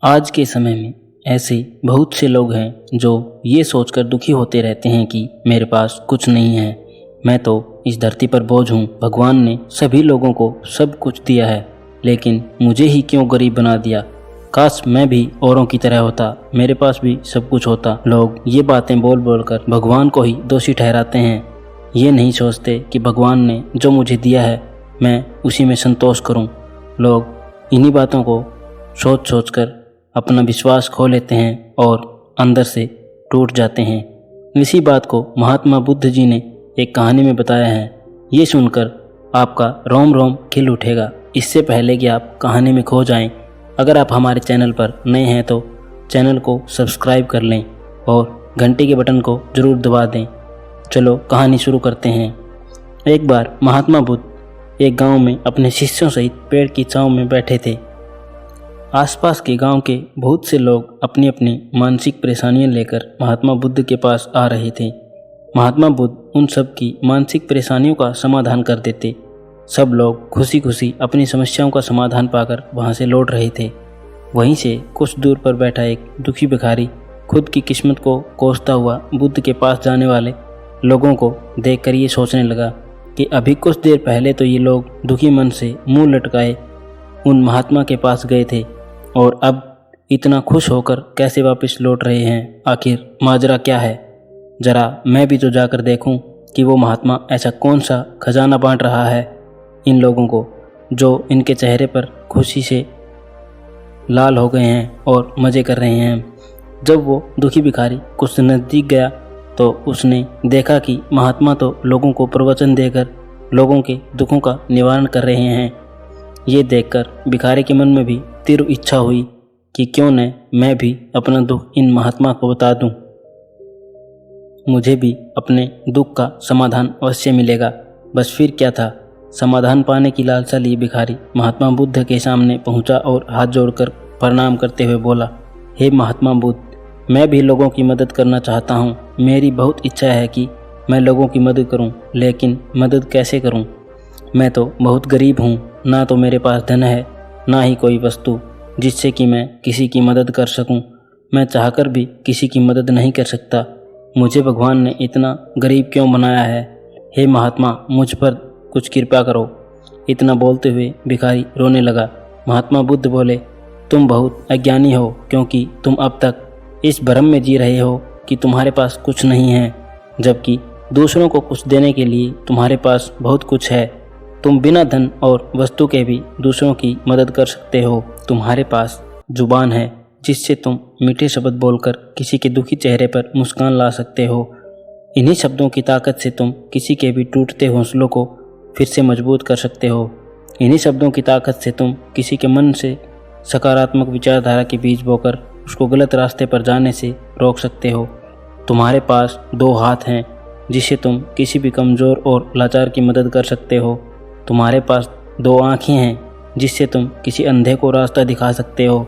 आज के समय में ऐसे बहुत से लोग हैं जो ये सोचकर दुखी होते रहते हैं कि मेरे पास कुछ नहीं है, मैं तो इस धरती पर बोझ हूँ। भगवान ने सभी लोगों को सब कुछ दिया है, लेकिन मुझे ही क्यों गरीब बना दिया। काश मैं भी औरों की तरह होता, मेरे पास भी सब कुछ होता। लोग ये बातें बोल बोल कर भगवान को ही दोषी ठहराते हैं। ये नहीं सोचते कि भगवान ने जो मुझे दिया है मैं उसी में संतोष करूं। लोग इन्हीं बातों को सोच सोच कर अपना विश्वास खो लेते हैं और अंदर से टूट जाते हैं। इसी बात को महात्मा बुद्ध जी ने एक कहानी में बताया है। ये सुनकर आपका रोम रोम खिल उठेगा। इससे पहले कि आप कहानी में खो जाएं, अगर आप हमारे चैनल पर नए हैं तो चैनल को सब्सक्राइब कर लें और घंटी के बटन को ज़रूर दबा दें। चलो कहानी शुरू करते हैं। एक बार महात्मा बुद्ध एक गांव में अपने शिष्यों सहित पेड़ की छांव में बैठे थे। आसपास के गांव के बहुत से लोग अपनी अपनी मानसिक परेशानियां लेकर महात्मा बुद्ध के पास आ रहे थे। महात्मा बुद्ध उन सब की मानसिक परेशानियों का समाधान कर देते। सब लोग खुशी खुशी अपनी समस्याओं का समाधान पाकर वहां से लौट रहे थे। वहीं से कुछ दूर पर बैठा एक दुखी भिखारी खुद की किस्मत को कोसता हुआ बुद्ध के पास जाने वाले लोगों को देखकर ये सोचने लगा कि अभी कुछ देर पहले तो ये लोग दुखी मन से मुंह लटकाए उन महात्मा के पास गए थे और अब इतना खुश होकर कैसे वापस लौट रहे हैं। आखिर माजरा क्या है? जरा मैं भी तो जाकर देखूं कि वो महात्मा ऐसा कौन सा खजाना बांट रहा है इन लोगों को, जो इनके चेहरे पर खुशी से लाल हो गए हैं और मज़े कर रहे हैं। जब वो दुखी भिखारी कुछ नज़दीक गया तो उसने देखा कि महात्मा तो लोगों को प्रवचन देकर लोगों के दुखों का निवारण कर रहे हैं। ये देखकर भिखारी के मन में भी तीव्र इच्छा हुई कि क्यों न मैं भी अपना दुख इन महात्मा को बता दूं। मुझे भी अपने दुख का समाधान अवश्य मिलेगा। बस फिर क्या था, समाधान पाने की लालसा लिए भिखारी महात्मा बुद्ध के सामने पहुंचा और हाथ जोड़कर प्रणाम करते हुए बोला, हे महात्मा बुद्ध, मैं भी लोगों की मदद करना चाहता हूँ। मेरी बहुत इच्छा है कि मैं लोगों की मदद करूँ, लेकिन मदद कैसे करूँ? मैं तो बहुत गरीब हूँ, ना तो मेरे पास धन है, ना ही कोई वस्तु जिससे कि मैं किसी की मदद कर सकूं। मैं चाहकर भी किसी की मदद नहीं कर सकता। मुझे भगवान ने इतना गरीब क्यों बनाया है? हे महात्मा, मुझ पर कुछ कृपा करो। इतना बोलते हुए भिखारी रोने लगा। महात्मा बुद्ध बोले, तुम बहुत अज्ञानी हो, क्योंकि तुम अब तक इस भ्रम में जी रहे हो कि तुम्हारे पास कुछ नहीं है, जबकि दूसरों को कुछ देने के लिए तुम्हारे पास बहुत कुछ है। तुम बिना धन और वस्तु के भी दूसरों की मदद कर सकते हो। तुम्हारे पास जुबान है जिससे तुम मीठे शब्द बोलकर किसी के दुखी चेहरे पर मुस्कान ला सकते हो। इन्हीं शब्दों की ताकत से तुम किसी के भी टूटते हौसलों को फिर से मजबूत कर सकते हो। इन्हीं शब्दों की ताकत से तुम किसी के मन से सकारात्मक विचारधारा के बीज बोकर उसको गलत रास्ते पर जाने से रोक सकते हो। तुम्हारे पास 2 हाथ हैं जिससे तुम किसी भी कमज़ोर और लाचार की मदद कर सकते हो। तुम्हारे पास 2 आँखें हैं जिससे तुम किसी अंधे को रास्ता दिखा सकते हो।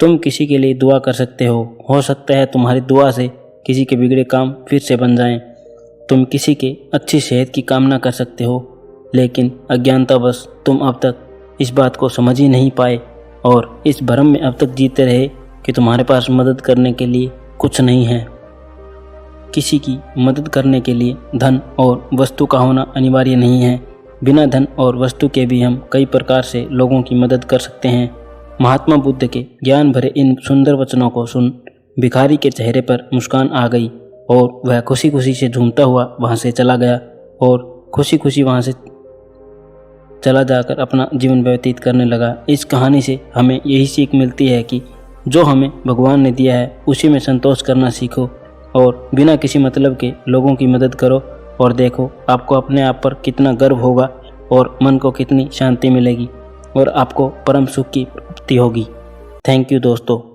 तुम किसी के लिए दुआ कर सकते हो सकता है तुम्हारी दुआ से किसी के बिगड़े काम फिर से बन जाएं। तुम किसी के अच्छी सेहत की कामना कर सकते हो, लेकिन अज्ञानतावश तुम अब तक इस बात को समझ ही नहीं पाए और इस भ्रम में अब तक जीते रहे कि तुम्हारे पास मदद करने के लिए कुछ नहीं है। किसी की मदद करने के लिए धन और वस्तु का होना अनिवार्य नहीं है। बिना धन और वस्तु के भी हम कई प्रकार से लोगों की मदद कर सकते हैं। महात्मा बुद्ध के ज्ञान भरे इन सुंदर वचनों को सुन भिखारी के चेहरे पर मुस्कान आ गई और वह खुशी खुशी से झूमता हुआ वहां से चला गया और खुशी खुशी वहां से चला जाकर अपना जीवन व्यतीत करने लगा। इस कहानी से हमें यही सीख मिलती है कि जो हमें भगवान ने दिया है उसी में संतोष करना सीखो और बिना किसी मतलब के लोगों की मदद करो और देखो आपको अपने आप पर कितना गर्व होगा और मन को कितनी शांति मिलेगी और आपको परम सुख की प्राप्ति होगी। थैंक यू दोस्तों।